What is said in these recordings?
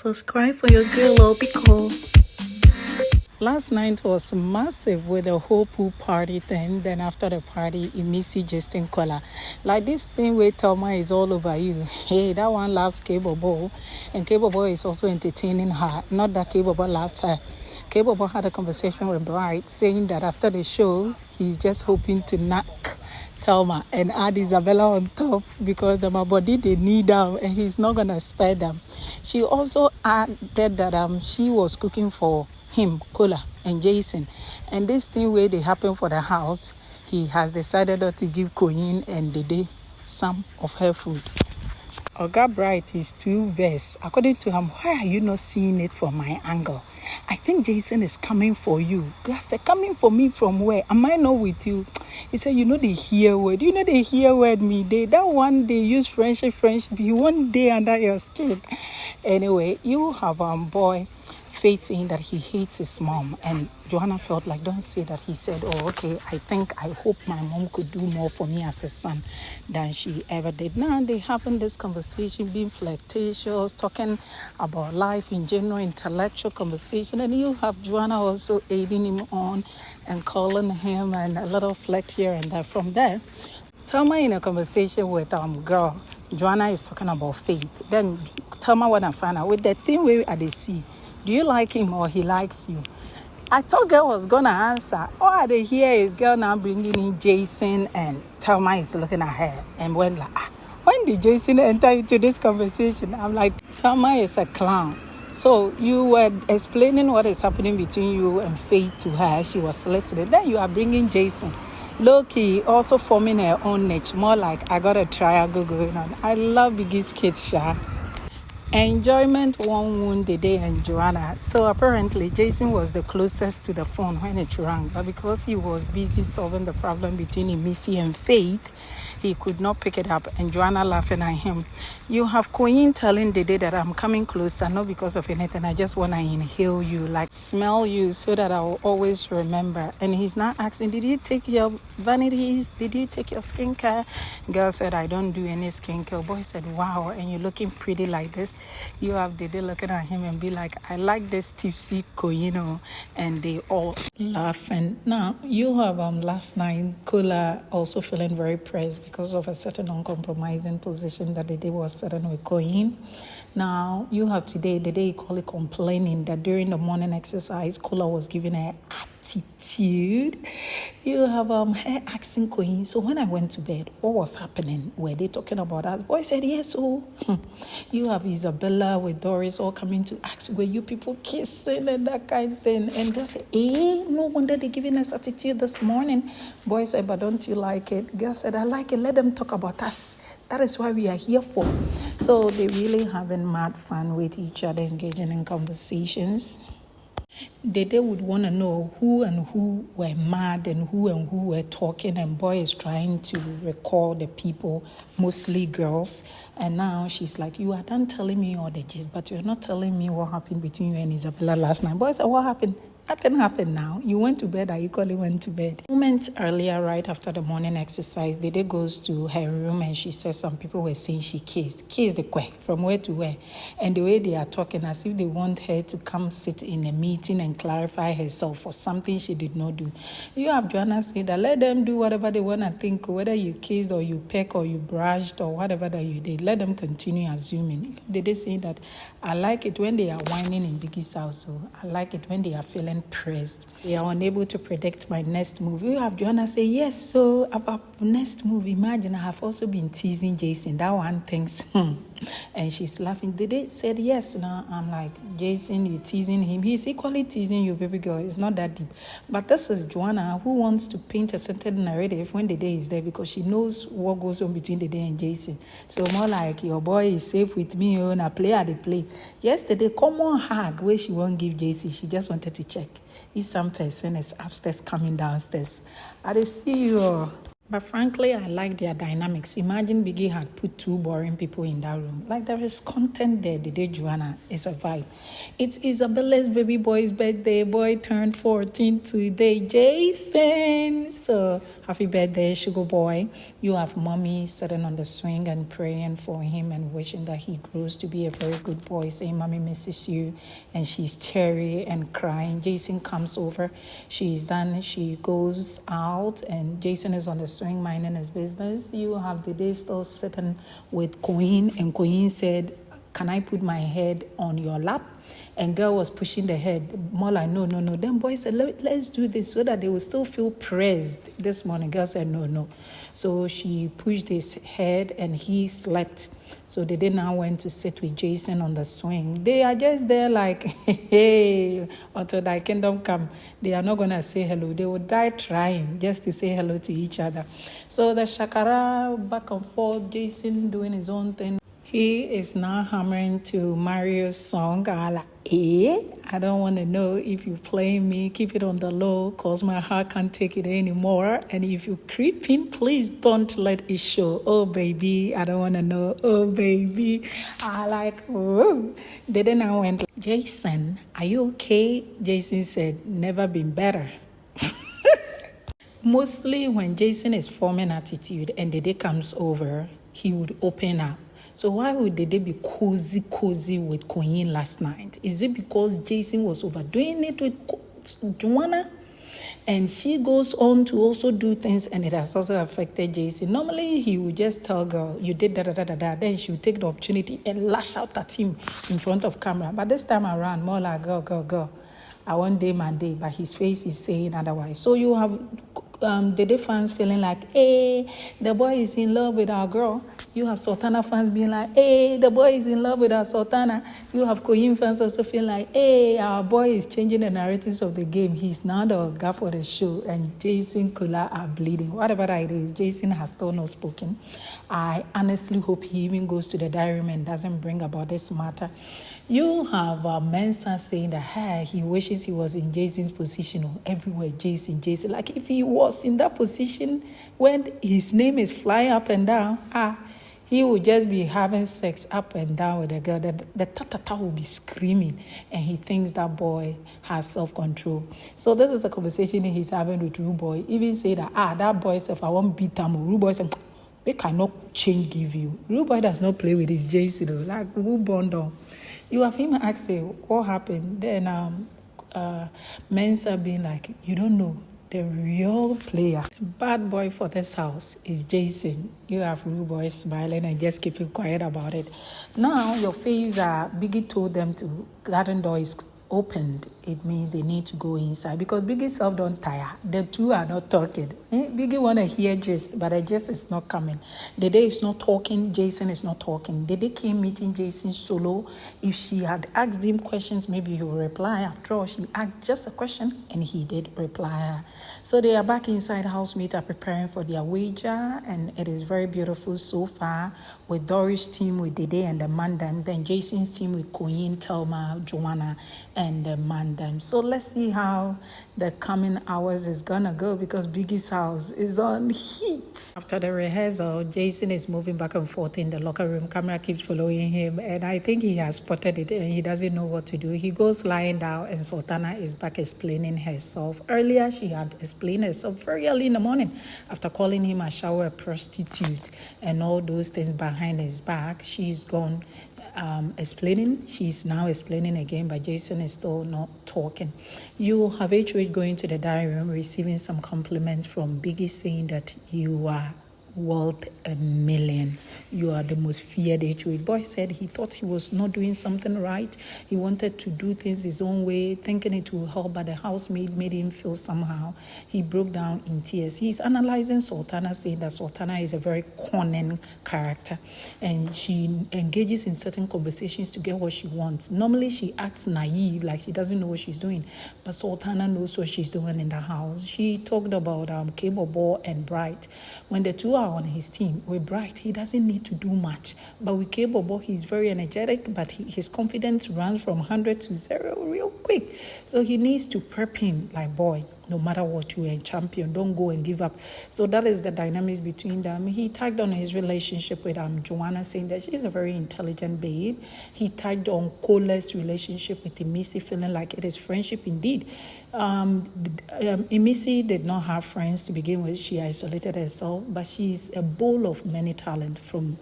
Subscribe for your girl Obico. Last night was massive with the whole pool party thing. Then after the party, Missy just in color. Like this thing where Thelma is all over you. Hey, that one loves K-Bobo. And K-Bobo is also entertaining her. Not that K-Bobo loves her. K-Bobo had a conversation with Bright saying that after the show, he's just hoping to knock Thelma and add Isabella on top because the body they need them and he's not gonna spare them. She also added that she was cooking for him, Kola and Jason, and this thing where they happen for the house, he has decided not to give Koyin and Dede some of her food. Oga Bright is too vexed. According to him, why are you not seeing it from my angle? I think Jason is coming for you. I said, coming for me from where? Am I not with you? He said, you know the hear word. You know the hear word me. That one they use friendship. You one day under your skin. Anyway, you have boy Faith saying that he hates his mom, and Joanna felt like, don't say that. He said, oh, okay, I hope my mom could do more for me as a son than she ever did. Now they having this conversation, being flirtatious, talking about life in general, intellectual conversation, and you have Joanna also aiding him on and calling him, and a little flirt here and there. From there, Thelma in a conversation with girl, Joanna is talking about Faith. Then Thelma wanna find out with the thing where at the sea. Do you like him or he likes you? I thought girl was gonna answer. All I hear is girl now bringing in Jason and Thelma is looking at her and went like, when did Jason enter into this conversation? I'm like, Thelma is a clown. So you were explaining what is happening between you and Faith to her. She was listening. Then you are bringing Jason. Low-key also forming her own niche. More like I got a triangle going on. I love Biggie's kids, Sha. Enjoyment won't wound Dede and Joanna. So apparently Jason was the closest to the phone when it rang, but because he was busy solving the problem between Missy and Faith, he could not pick it up, and Joanna laughing at him. You have Queen telling Dede that I'm coming closer, not because of anything. I just want to inhale you, like smell you, so that I will always remember. And he's not asking, did you take your vanities? Did you take your skincare? Girl said, I don't do any skincare. Boy said, wow, and you're looking pretty like this. You have Dede looking at him and be like, I like this tipsy Koyino, and they all laugh. And now you have last night Kola also feeling very pressed because of a certain uncompromising position that Dede was setting with Koyin. Now you have today, the day you call it complaining that during the morning exercise, Kola was giving her attitude. You have her asking Koyin, so when I went to bed, what was happening? Were they talking about us? Boy said, yes, oh. You have Isabella with Doris all coming to ask, were you people kissing and that kind of thing? And girl said, no wonder they're giving us attitude this morning. Boy said, but don't you like it? Girl said, I like it. Let them talk about us. That is why we are here for. So they really having mad fun with each other, engaging in conversations. They would want to know who and who were mad and who were talking, and boy is trying to recall the people, mostly girls. And now she's like, you are done telling me all the gist, but you're not telling me what happened between you and Isabella last night. Boy said, what happened? Nothing happened now. You went to bed. I equally went to bed. Moments earlier, right after the morning exercise, Dede goes to her room and she says some people were saying she kissed. Kissed the quack from where to where. And the way they are talking as if they want her to come sit in a meeting and clarify herself for something she did not do. You have Joanna say that let them do whatever they want to think, whether you kissed or you peck or you brushed or whatever that you did. Let them continue assuming. Dede saying that I like it when they are whining in Biggie's house. So I like it when they are feeling pressed. They are unable to predict my next move. You have Joanna say, yes, so about next move, imagine I have also been teasing Jason. That one thinks, and she's laughing. Dede said, yes. Now I'm like, Jason, you're teasing him. He's equally teasing you, baby girl. It's not that deep. But this is Joanna who wants to paint a certain narrative when Dede is there because she knows what goes on between Dede and Jason. So more like, your boy is safe with me, and I play at the play. Yesterday, common hug where she won't give Jason. She just wanted to check if some person is upstairs coming downstairs. I see you. Bye. But frankly, I like their dynamics. Imagine Biggie had put two boring people in that room. Like, there is content there. Dede Joanna is a vibe. It's Isabella's baby boy's birthday. Boy turned 14 today. Jason. So, happy birthday, sugar boy. You have mommy sitting on the swing and praying for him and wishing that he grows to be a very good boy, saying mommy misses you. And she's teary and crying. Jason comes over. She's done. She goes out and Jason is on the swing minding his business. You have the day still sitting with Queen, and Queen said, can I put my head on your lap? And girl was pushing the head more like no. Then boy said, let's do this so that they will still feel praised. This morning girl said no. So she pushed his head and he slept. So they now went to sit with Jason on the swing. They are just there like, hey, until thy kingdom come. They are not going to say hello. They will die trying just to say hello to each other. So the shakara back and forth, Jason doing his own thing. He is now hammering to Mario's song. I don't want to know if you play me. Keep it on the low because my heart can't take it anymore. And if you creep in, please don't let it show. Oh, baby, I don't want to know. Oh, baby. I like, whoa. They then I went, Jason, are you okay? Jason said, never been better. Mostly when Jason is forming attitude and the day comes over, he would open up. So why would Dede be cozy with Queen last night? Is it because Jason was overdoing it with Joanna? And she goes on to also do things and it has also affected Jason. Normally, he would just tell girl, you did da. Then she would take the opportunity and lash out at him in front of camera. But this time around, more like, girl. I want day my day. But his face is saying otherwise. So you have Dede fans feeling like, hey, the boy is in love with our girl. You have Sultana fans being like, hey, the boy is in love with our Sultana. You have Koyin fans also feel like, hey, our boy is changing the narratives of the game. He's now the guy for the show. And Jason Kula are bleeding. Whatever that is, Jason has still not spoken. I honestly hope he even goes to the diary room and doesn't bring about this matter. You have Mensa saying that hey, he wishes he was in Jason's position or everywhere, Jason. Like if he was in that position when his name is flying up and down, he would just be having sex up and down with the girl. The ta-ta-ta will be screaming and he thinks that boy has self-control. So this is a conversation he's having with Rude Boy. Even say that, that boy said, if I won't beat him, Rude Boy said, we cannot change give you. Rude Boy does not play with his Jason, like who bond on. You have him ask him what happened. Then Mensa being like, you don't know. The real player, the bad boy for this house is Jason. You have Rude Boy smiling and just keeping quiet about it. Now your faves are, Biggie told them to, garden door is opened. It means they need to go inside because Biggie self don't tire. The two are not talking. Biggie want to hear gist, but the gist is not coming. Dede is not talking. Jason is not talking. Dede came meeting Jason solo. If she had asked him questions, maybe he would reply. After all, she asked just a question and he did reply. So they are back inside. Housemate are preparing for their wager and it is very beautiful so far with Doris' team with Dede and the Mandams, then Jason's team with Koyin, Telma, Joanna, and the Mandams. So let's see how the coming hours is gonna go because Biggie's house is on heat. After the rehearsal, Jason is moving back and forth in the locker room. Camera keeps following him and I think he has spotted it and he doesn't know what to do. He goes lying down and Sultana is back explaining herself. Earlier, she had explained herself very early in the morning after calling him a shower prostitute and all those things behind his back. She's gone explaining. She's now explaining again, but Jason is still not talking. You have HOH going to the diary room, receiving some compliments from Biggie saying that you are worth $1 million. You are the most feared HOH. Boy said he thought he was not doing something right. He wanted to do things his own way, thinking it would help, but the housemaid made him feel somehow. He broke down in tears. He's analyzing Sultana, saying that Sultana is a very cunning character and she engages in certain conversations to get what she wants. Normally she acts naive, like she doesn't know what she's doing, but Sultana knows what she's doing in the house. She talked about K-Bobo and Bright. When the two are on his team, with Bright, he doesn't need to do much, but with K-Bobo, he's very energetic, but his confidence runs from 100 to 0 real quick. So he needs to prep him like, boy, no matter what, you are a champion. Don't go and give up. So that is the dynamics between them. He tagged on his relationship with Joanna, saying that she's a very intelligent babe. He tagged on Cole's relationship with Emisi, feeling like it is friendship indeed. Emisi did not have friends to begin with. She isolated herself, but she's a bowl of many talents, from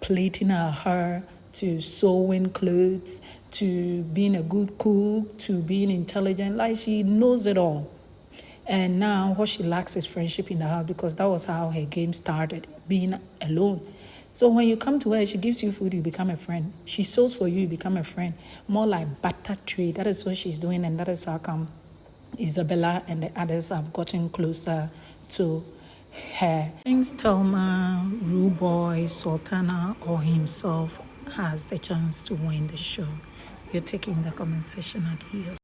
plaiting her hair to sewing clothes, to being a good cook, to being intelligent. Like, she knows it all. And now what she lacks is friendship in the house, because that was how her game started, being alone. So when you come to her, she gives you food, you become a friend. She sews for you, you become a friend. More like butter trade. That is what she's doing, and that is how come Isabella and the others have gotten closer to her. Thanks, Thelma, Rude Boy, Sultana, or himself has the chance to win the show. You're taking the comment section at here.